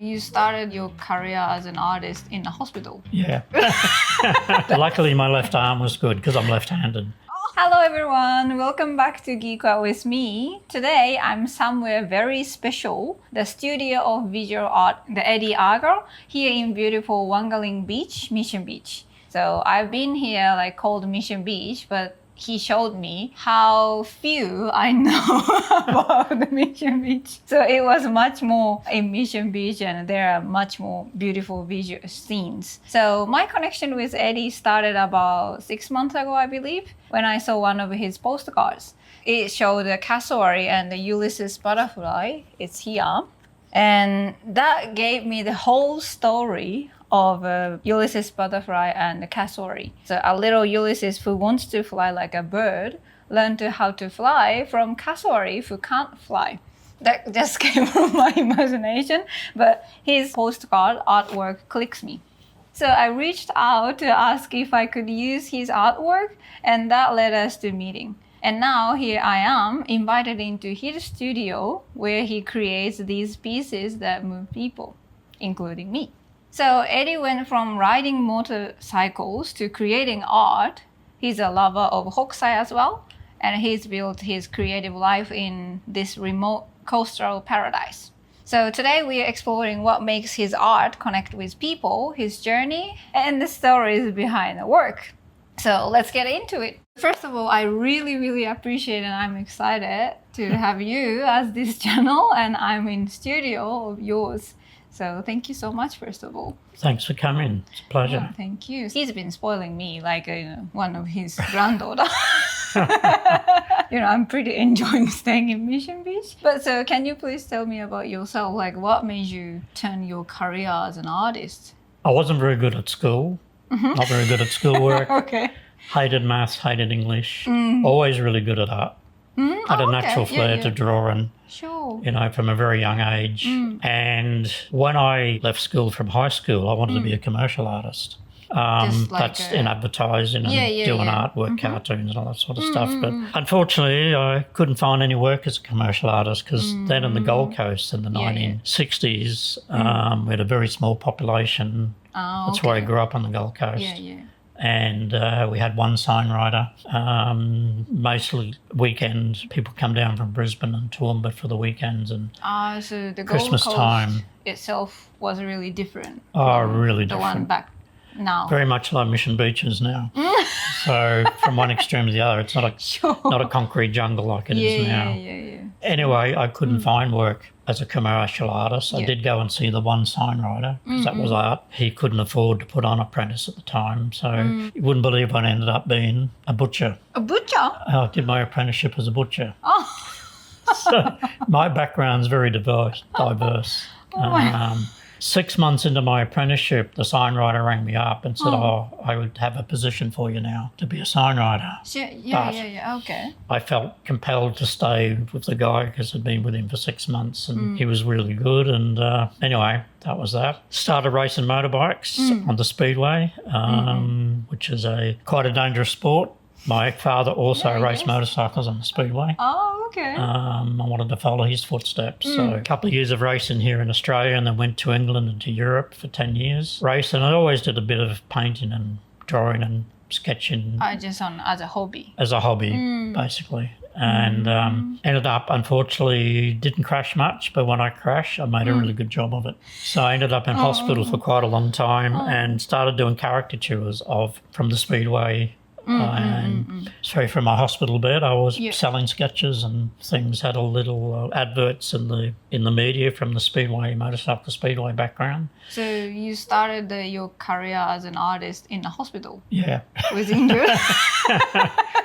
You started your career as an artist in a hospital. Yeah. Luckily, my left arm was good because I'm left-handed. Hello everyone, welcome back to Geek with me. Today I'm somewhere very special, the studio of visual art, the Eddie Arger, here in beautiful Wangaling Beach, Mission Beach. So I've been here called Mission Beach, but he showed me how few I know about the Mission Beach. So it was much more in Mission Beach and there are much more beautiful visual scenes. So my connection with Eddie started about 6 months ago, I believe, when I saw one of his postcards. It showed the cassowary and the Ulysses butterfly. It's here. And that gave me the whole story of Ulysses butterfly and the cassowary. So a little Ulysses who wants to fly like a bird learned how to fly from cassowary who can't fly. That just came from my imagination, but his postcard artwork clicks me. So I reached out to ask if I could use his artwork, and that led us to meeting. And now here I am, invited into his studio where he creates these pieces that move people, including me. So Eddie went from riding motorcycles to creating art. He's a lover of Hokusai as well, and he's built his creative life in this remote coastal paradise. So today we are exploring what makes his art connect with people, his journey, and the stories behind the work. So let's get into it. First of all, I really appreciate and I'm excited to have you as this channel, and I'm in studio of yours. So thank you so much, first of all. Thanks for coming. It's a pleasure. Yeah, thank you. He's been spoiling me like one of his granddaughter. I'm pretty enjoying staying in Mission Beach. But so can you please tell me about yourself? What made you turn your career as an artist? I wasn't very good at school. Not very good at schoolwork. Okay. Hated maths, hated English. Always really good at art. Had a natural flair to drawing. Sure. From a very young age. And when I left school from high school, I wanted to be a commercial artist. That's in advertising and doing artwork, cartoons and all that sort of stuff. But unfortunately, I couldn't find any work as a commercial artist because then in the Gold Coast in the 1960s, we had a very small population. That's where I grew up on the Gold Coast. And we had one signwriter. Mostly weekends, people come down from Brisbane and Toowoomba for the weekends and so the Christmas Gold Coast time itself was really different. Really the different. one back now. Very much like Mission Beaches now. So from one extreme to the other, it's not a concrete jungle like it is now. Anyway, I couldn't find work as a commercial artist. I did go and see the one signwriter because that was art. He couldn't afford to put on apprentice at the time. So you wouldn't believe I ended up being a butcher. A butcher? I did my apprenticeship as a butcher. Oh. So my background's very diverse. 6 months into my apprenticeship, the signwriter rang me up and said, I would have a position for you now to be a signwriter. Okay. I felt compelled to stay with the guy because I'd been with him for 6 months and he was really good. And anyway, that was that. Started racing motorbikes on the speedway, which is quite a dangerous sport. My father also raced motorcycles on the speedway. Oh, okay. I wanted to follow his footsteps. So a couple of years of racing here in Australia and then went to England and to Europe for 10 years. Racing, I always did a bit of painting and drawing and sketching. Just as a hobby? As a hobby, basically. And ended up, unfortunately, didn't crash much, but when I crashed, I made a really good job of it. So I ended up in hospital for quite a long time and started doing caricatures from the speedway. And so from my hospital bed, I was selling sketches and things. Had a little adverts in the media from the speedway, motorcycle speedway background. So you started your career as an artist in a hospital? Yeah. Was injured?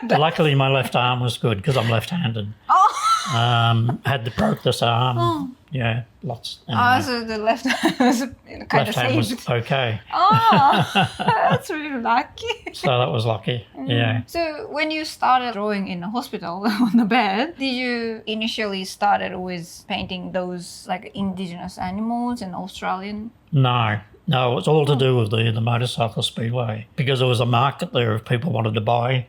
Luckily, my left arm was good because I'm left-handed. Had broke this arm. Yeah, lots. Anyway. So the left hand was kind of saved. Left hand was okay. That's really lucky. So that was lucky, yeah. So when you started drawing in the hospital on the bed, did you initially started with painting those indigenous animals and Australian? No, it was all to do with the motorcycle speedway because there was a market there if people wanted to buy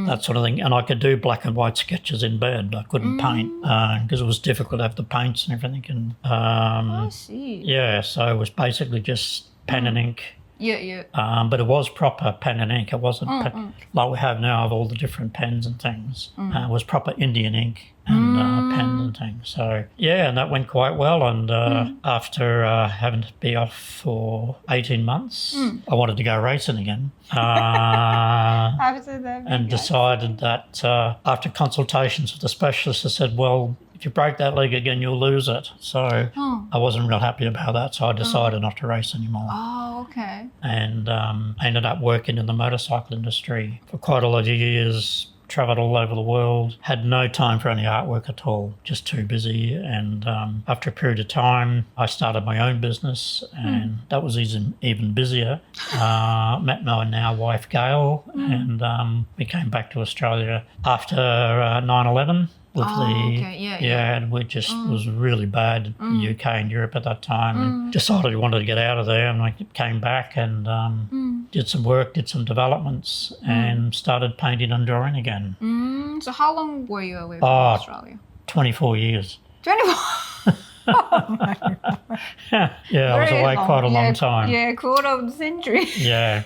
that sort of thing. And I could do black and white sketches in bed. I couldn't paint because it was difficult to have the paints and everything. And I see. yeah, so it was basically just pen and ink. Yeah. But it was proper pen and ink. It wasn't like we have now of all the different pens and things. It was proper Indian ink and pens and things. So, yeah, and that went quite well. And after having to be off for 18 months, I wanted to go racing again. After that, and decided that after consultations with the specialist, I said, well, if you break that leg again, you'll lose it. So I wasn't real happy about that. So I decided not to race anymore. Oh, okay. And I ended up working in the motorcycle industry for quite a lot of years, travelled all over the world, had no time for any artwork at all, just too busy. And after a period of time, I started my own business, and that was even busier. Met my now wife, Gail, and we came back to Australia after 9/11. With and we just it was really bad in the UK and Europe at that time. And decided we wanted to get out of there, and I came back and did some work, did some developments, and started painting and drawing again. So how long were you away from Australia? 24 years. 24. Oh my God. Yeah, I was away quite a long time. Yeah, quarter of the century. Yeah.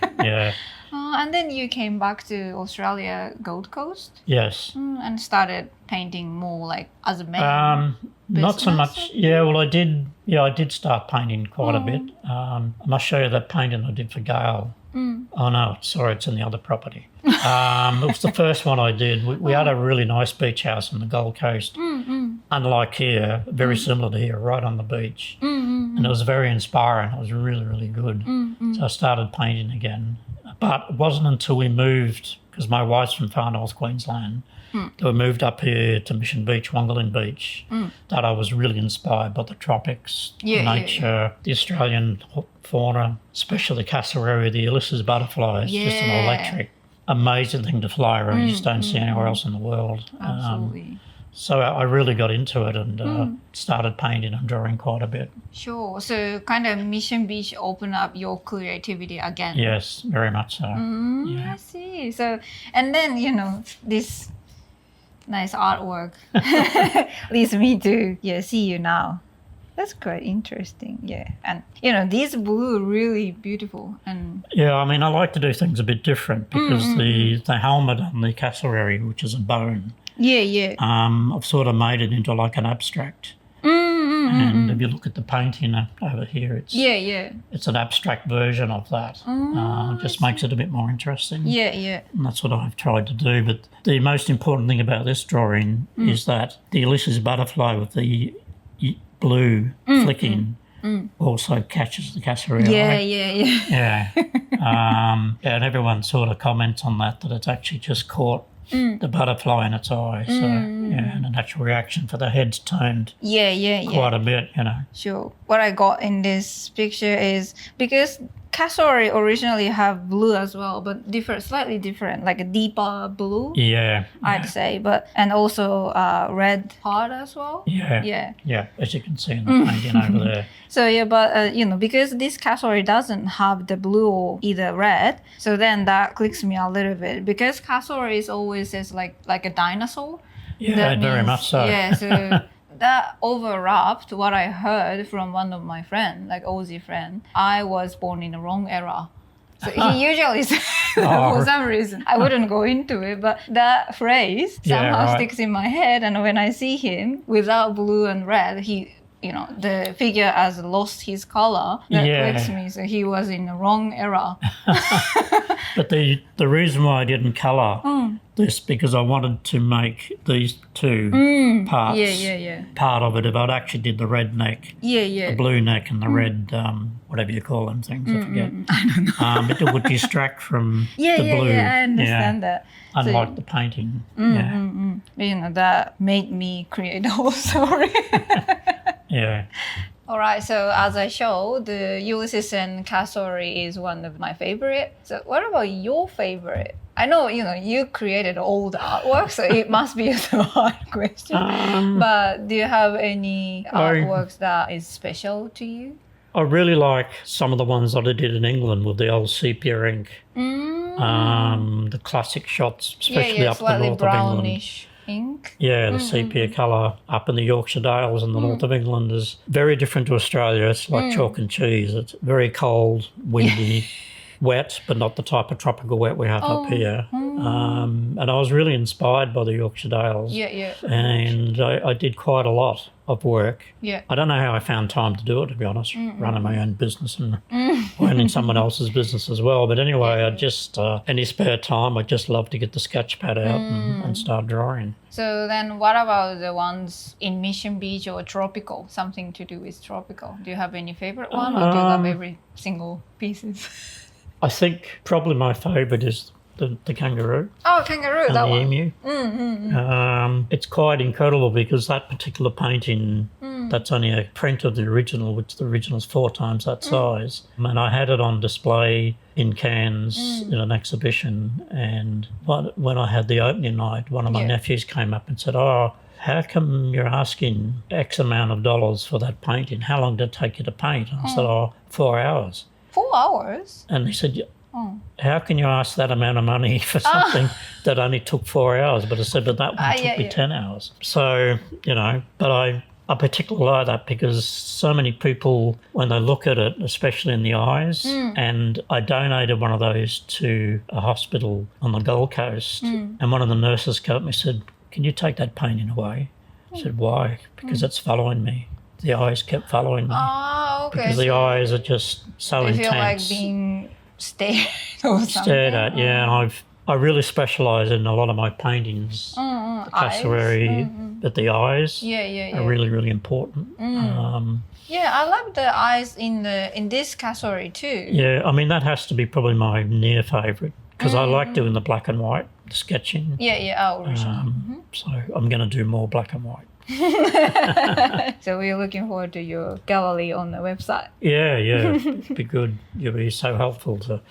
And then you came back to Australia, Gold Coast? Yes. And started painting more like as a man? Not so much. Yeah, well, I did start painting quite a bit. I must show you that painting I did for Gail. Oh, no, sorry, it's in the other property. It was the first one I did. We had a really nice beach house on the Gold Coast. Unlike here, very similar to here, right on the beach. And it was very inspiring. It was really, really good. So I started painting again. But it wasn't until we moved, because my wife's from far North Queensland, that we moved up here to Mission Beach, Wangaling Beach, that I was really inspired by the tropics, nature, the Australian fauna, especially the cassowary, the Ulysses butterfly. It's just an electric, amazing thing to fly around. You just don't see anywhere else in the world. Absolutely. So I really got into it and started painting and drawing quite a bit. Sure. So kind of Mission Beach opened up your creativity again. Yes, very much so. I see. So, and then, this nice artwork leads me to see you now. That's quite interesting. Yeah. And, this blue really beautiful. And yeah, I mean, I like to do things a bit different because the helmet on the cassowary, which is a bone, I've sort of made it into like an abstract. And if you look at the painting over here, it's an abstract version of that. Just makes it a bit more interesting. And that's what I've tried to do. But the most important thing about this drawing is that the Ulysses butterfly with the blue flicking also catches the cassowary. Yeah. And everyone sort of comments on that it's actually just caught the butterfly in its eye. So, and a natural reaction for the head's turned quite a bit, Sure. What I got in this picture is because cassowary originally have blue as well, but slightly different, like a deeper blue. I'd say, and also red part as well. Yeah, as you can see in the painting over there. So but because this cassowary doesn't have the blue or either red, so then that clicks me a little bit because cassowary is always like a dinosaur. Yeah, very much so. Yeah, so. That overlapped what I heard from one of my friends, like Aussie friend. I was born in the wrong era. So he usually says, for some reason, I wouldn't go into it, but that phrase somehow sticks in my head. And when I see him without blue and red, he, the figure has lost his color. That clicks me. So he was in the wrong era. But the reason why I didn't colour this because I wanted to make these two parts part of it. If I'd actually did the red neck, the blue neck, and the red whatever you call them things, I forget. I don't know. But it would distract from the blue. I understand that. Unlike the painting. That made me create the whole story. All right, so as I showed, the Ulysses and cassowary is one of my favorite. So what about your favorite? I know, you created all the artwork, so it must be a hard question. But do you have any artworks that is special to you? I really like some of the ones that I did in England with the old sepia ink. The classic shots, especially up the slightly north of England. brownish ink. Yeah, the sepia colour up in the Yorkshire Dales in the north of England is very different to Australia. It's like chalk and cheese. It's very cold, windy, wet, but not the type of tropical wet we have up here. And I was really inspired by the Yorkshire Dales. And I did quite a lot of work. I don't know how I found time to do it, to be honest, running my own business and running someone else's business as well. But anyway, I just, any spare time, I just love to get the sketch pad out and start drawing. So then what about the ones in Mission Beach or tropical, something to do with tropical? Do you have any favorite one or do you love every single pieces? I think probably my favourite is the kangaroo. Oh, kangaroo, and that the one. emu. It's quite incredible because that particular painting, that's only a print of the original, which the original's 4 times that size. And I had it on display in Cairns in an exhibition. And when I had the opening night, one of my nephews came up and said, "Oh, how come you're asking X amount of dollars for that painting? How long did it take you to paint?" And I said, "Oh, 4 hours." 4 hours? And he said, "How can you ask that amount of money for something that only took 4 hours?" But I said, "But that one took me 10 hours. So, but I particularly like that because so many people, when they look at it, especially in the eyes, and I donated one of those to a hospital on the Gold Coast, and one of the nurses came up and said, "Can you take that painting away?" I said, "Why?" "Because it's following me." The eyes kept following me. Oh, okay. Because the eyes are just so intense. They feel like being stared or something. Stared at, yeah. And I really specialise in a lot of my paintings, the cassowary, but the eyes are really, really important. I love the eyes in this cassowary too. Yeah, I mean, that has to be probably my near favourite because I like doing the black and white, the sketching. Original. So I'm going to do more black and white. So we're looking forward to your gallery on the website. Yeah, it'd be good. You'll be so helpful to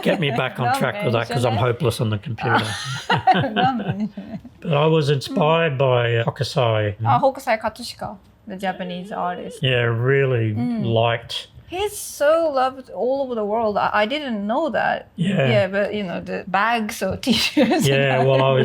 get me back on track with that because I'm hopeless on the computer. But I was inspired by Hokusai. Hokusai Katsushika, the Japanese artist. Yeah, really liked. He's so loved all over the world. I didn't know that. Yeah, but the bags or t-shirts. Yeah, well,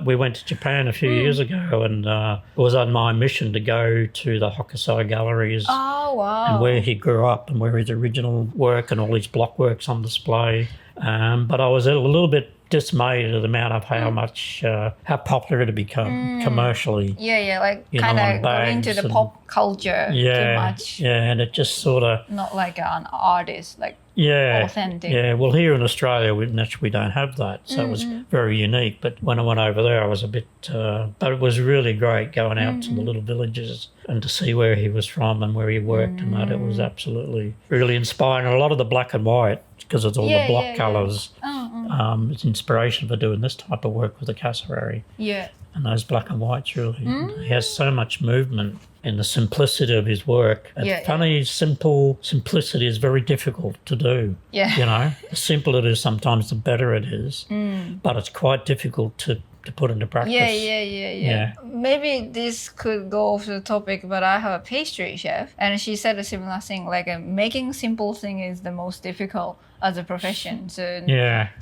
we went to Japan a few years ago, and it was on my mission to go to the Hokusai galleries. Oh wow! And where he grew up and where his original work and all his block works on display. But I was a little bit dismayed at the amount of how popular it had become commercially. Like kind of got into the pop culture too much. Yeah, and it just sort of not like an artist, like authentic. Yeah, well, here in Australia, we don't have that, so it was very unique. But when I went over there, I was a bit. But it was really great going out to the little villages and to see where he was from and where he worked, and that it was absolutely really inspiring. A lot of the black and white, because it's all the block colours. It's inspiration for doing this type of work with the cassowary. Yeah. And those black and whites really. He has so much movement in the simplicity of his work. Funny, simple simplicity is very difficult to do. The simpler it is, sometimes the better it is. But it's quite difficult to put into practice. Yeah. Maybe this could go off the topic, but I have a pastry chef, and she said a similar thing, like making simple thing is the most difficult as a profession. So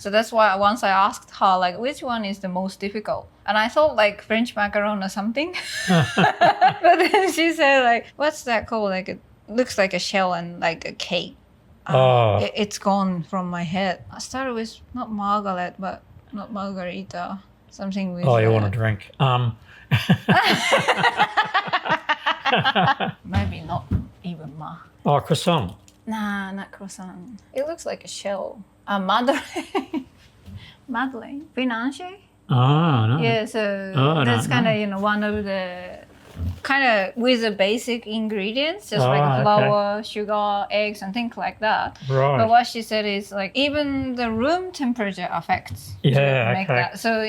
that's why once I asked her, like, which one is the most difficult? And I thought like French macaron or something. But then she said like, what's that called? Like it looks like a shell and like a cake. It's gone from my head. I started with not margaret, but not margarita. Something with... Oh, you want a drink? Maybe not even ma. Oh, croissant. Nah, not croissant. It looks like a shell. Madeleine. Madeleine. Financier? Oh, no. Yeah, so that's kind of, one of the... kind of with the basic ingredients, just like flour, sugar, eggs, and things like that. Right. But what she said is like even the room temperature affects to make that. So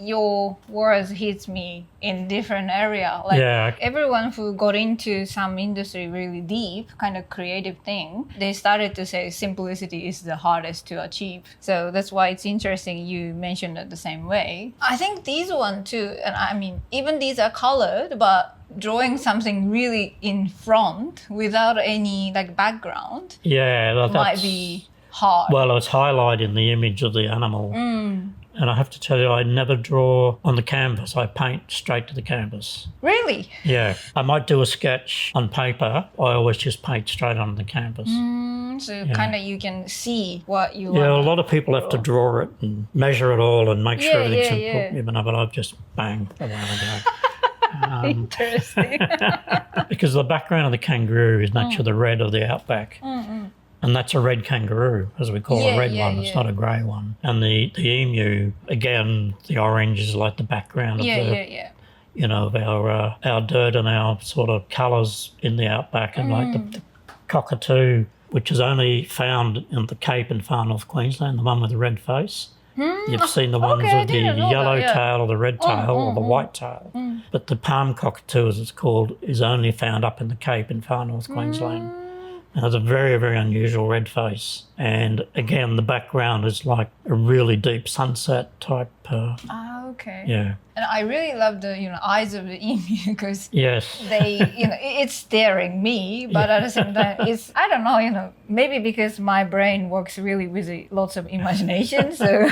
your words hits me in different area. Like everyone who got into some industry really deep, kind of creative thing, they started to say simplicity is the hardest to achieve. So that's why it's interesting you mentioned it the same way. I think these one too, and I mean even these are colored, but drawing something really in front without any like background might be hard. Well, it's highlighting the image of the animal. And I have to tell you, I never draw on the canvas. I paint straight to the canvas. Really? Yeah. I might do a sketch on paper. I always just paint straight on the canvas. So kind of you can see what you Yeah, want. a lot of people have to draw it and measure it all and make sure everything's yeah. important. But I've just bang, away I go. Interesting. Because the background of the kangaroo is naturally the red of the outback. And that's a red kangaroo, as we call a red one. It's not a grey one. And the emu, again, the orange is like the background of you know, of our dirt and our sort of colours in the outback. And like the cockatoo, which is only found in the Cape in far North Queensland, the one with the red face. You've seen the ones with the yellow tail or the red tail or the white tail. But the palm cockatoo, as it's called, is only found up in the Cape in far North Queensland. It has a very, very unusual red face. And again, the background is like a really deep sunset type. Okay. Yeah. And I really love the, eyes of the emu because Yes. they, it's staring me, but at the same time, it's, I don't know, maybe because my brain works really with lots of imagination. So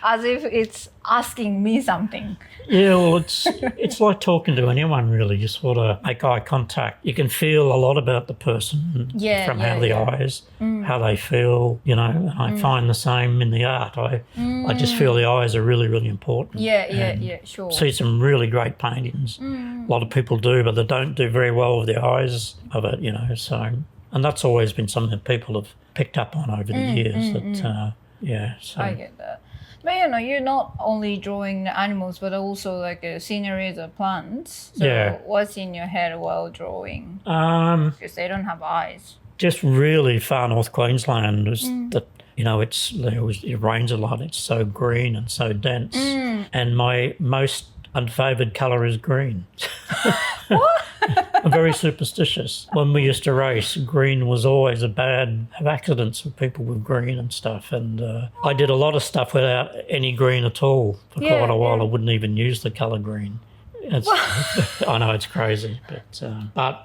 as if it's asking me something. Yeah, well, it's like talking to anyone, really. You sort of make eye contact. You can feel a lot about the person from how the eyes, how they feel, And I find the same in the art. I just feel the eyes are really, really important. Yeah, sure. See some really great paintings. A lot of people do, but they don't do very well with the eyes of it, So, and that's always been something that people have picked up on over the years. So. I get that. But you're not only drawing the animals, but also like sceneries or plants. So what's in your head while drawing? Because they don't have eyes. Just really far North Queensland is that, it rains a lot. It's so green and so dense. And my most unfavoured colour is green. What? I'm very superstitious. When we used to race, green was always have accidents with people with green and stuff. And I did a lot of stuff without any green at all for quite a while. I wouldn't even use the colour green. I know it's crazy, but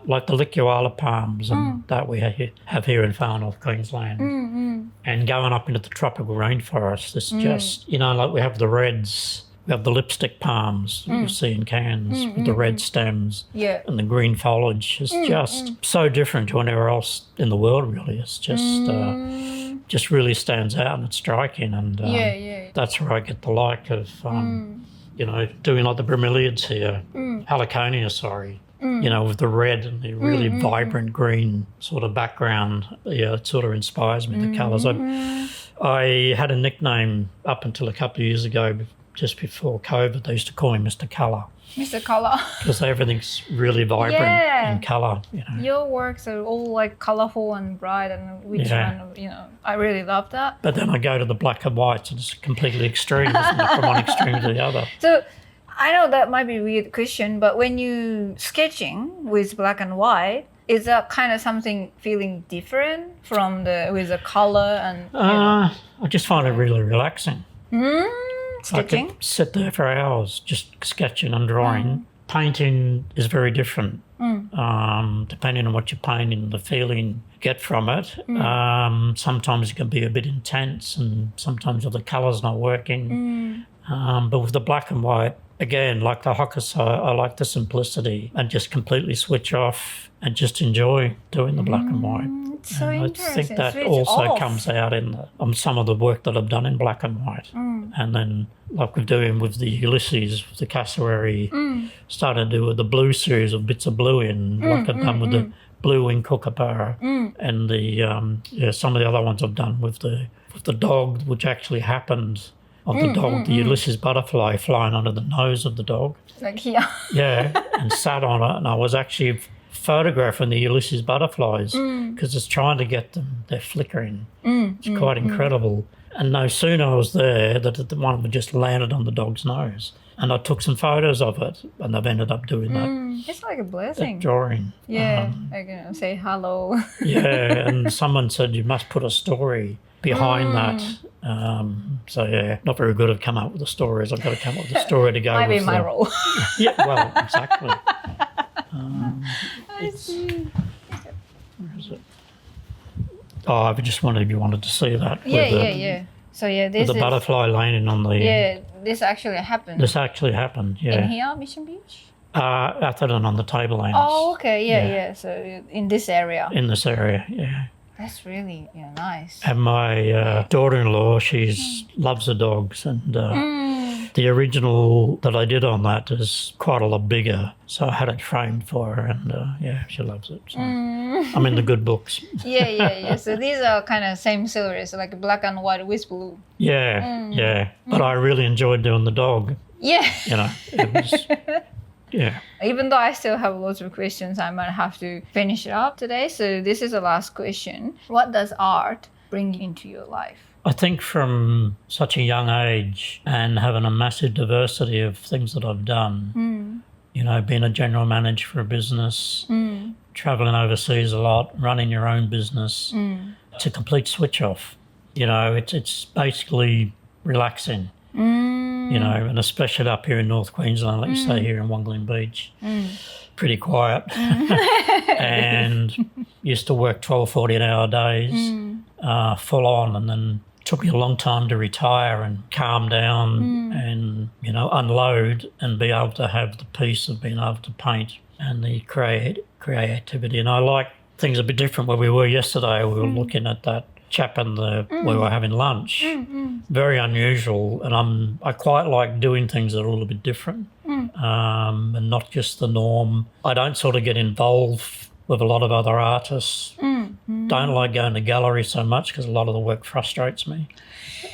like the licuala palms and that we have here in far North Queensland, and going up into the tropical rainforest, it's just like we have the reds. We have the lipstick palms that you see in Cairns with the red stems and the green foliage. It's just so different to anywhere else in the world, really. It's just really stands out and it's striking. And that's where I get the like of, doing like the bromeliads here, heliconia, with the red and the really vibrant green sort of background. Yeah, it sort of inspires me, the colours. I had a nickname up until a couple of years ago, just before COVID. They used to call me Mr. Colour. Mr. Colour. Because everything's really vibrant in colour. Your works are all like colourful and bright, and which one, I really love that. But then I go to the black and whites and it's completely extreme, isn't it, from one extreme to the other. So I know that might be a weird question, but when you sketching with black and white, is that kind of something feeling different from with the colour and? I just find it really relaxing. Sketching? I could sit there for hours just sketching and drawing. Painting is very different, depending on what you're painting, the feeling you get from it. Sometimes it can be a bit intense and sometimes if the colour's not working. But with the black and white, again, like the Hokusai, I like the simplicity and just completely switch off and just enjoy doing the black and white. It's so interesting. I think that also comes out on some of the work that I've done in black and white. And then like we're doing with the Ulysses, the cassowary, started to do with the blue series of bits of blue in, like I've done with the blue-winged kookaburra, and the some of the other ones I've done with the dog, which actually happened of the dog, the Ulysses butterfly flying under the nose of the dog. Like here. And sat on it, and I was actually photographing the Ulysses butterflies because it's trying to get them, they're flickering. It's quite incredible. And no sooner I was there that one of them just landed on the dog's nose. And I took some photos of it, and I've ended up doing that. It's like a blessing. That drawing. Yeah, say hello. And someone said you must put a story behind that. Not very good at coming up with the stories. I've got to come up with a story to go Might with. Might be my role. Well, exactly. I see. Where is it? Oh, I just wondered if you wanted to see that. Yeah. So yeah, this with the butterfly landing on the... Yeah, this actually happened. This actually happened, yeah. In here, Mission Beach? Atherton on the tablelands. Oh, okay, yeah. So in this area. In this area, yeah. That's really nice. And my daughter-in-law, she loves the dogs, and the original that I did on that is quite a lot bigger. So I had it framed for her, and she loves it. So I'm in the good books. Yeah. So these are kind of same series, like black and white with blue. Yeah. But I really enjoyed doing the dog. Yeah. It was... Yeah. Even though I still have lots of questions, I might have to finish it up today. So this is the last question. What does art bring into your life? I think from such a young age and having a massive diversity of things that I've done, being a general manager for a business, travelling overseas a lot, running your own business, it's a complete switch off. It's basically relaxing. And especially up here in North Queensland, like you say, here in Wangaling Beach, pretty quiet. And used to work 12, 14-hour days, full on, and then took me a long time to retire and calm down and, unload and be able to have the peace of being able to paint and the creativity. And I like things a bit different where we were yesterday. We were looking at that chap and we were having lunch. Very unusual, and I quite like doing things that are a little bit different and not just the norm. I don't sort of get involved with a lot of other artists. Don't like going to galleries so much because a lot of the work frustrates me.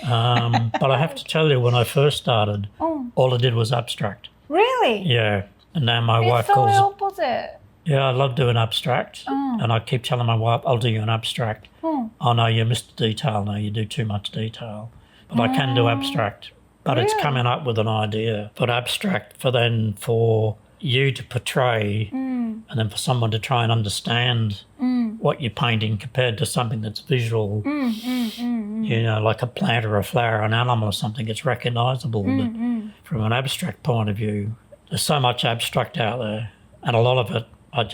But I have to tell you, when I first started, all I did was abstract. Really? Yeah, and now my wife calls it... opposite. Yeah, I love doing abstract, and I keep telling my wife, I'll do you an abstract. Oh, no, you missed the detail. No, you do too much detail. But I can do abstract. But it's coming up with an idea for abstract for you to portray and then for someone to try and understand what you're painting compared to something that's visual, like a plant or a flower, an animal or something. It's recognisable. But from an abstract point of view, there's so much abstract out there, and a lot of it I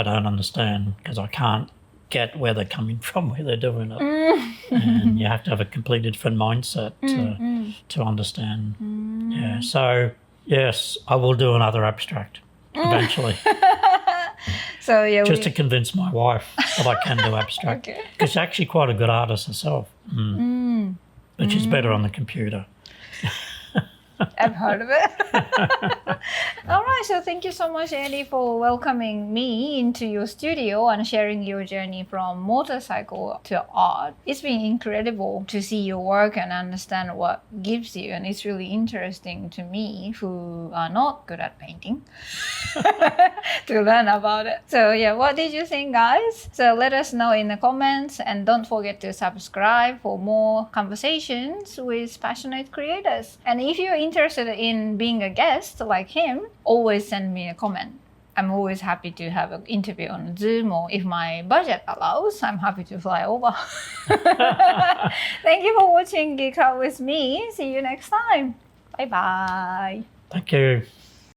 don't understand because I can't get where they're coming from, where they're doing it. And you have to have a completely different mindset to understand. Yeah, so yes, I will do another abstract eventually. So yeah, just to convince my wife that I can do abstract. Because she's actually quite a good artist herself. But she's better on the computer. I've heard of it. All right, so thank you so much, Eddie, for welcoming me into your studio and sharing your journey from motorcycle to art. It's been incredible to see your work and understand what gives you, and it's really interesting to me, who are not good at painting, to learn about it. So yeah, what did you think, guys? So let us know in the comments, and don't forget to subscribe for more conversations with passionate creators. And if you're interested in being a guest like him, always send me a comment. I'm always happy to have an interview on Zoom, or if my budget allows, I'm happy to fly over. Thank you for watching Geek Out with me. See you next time. Bye-bye. Thank you.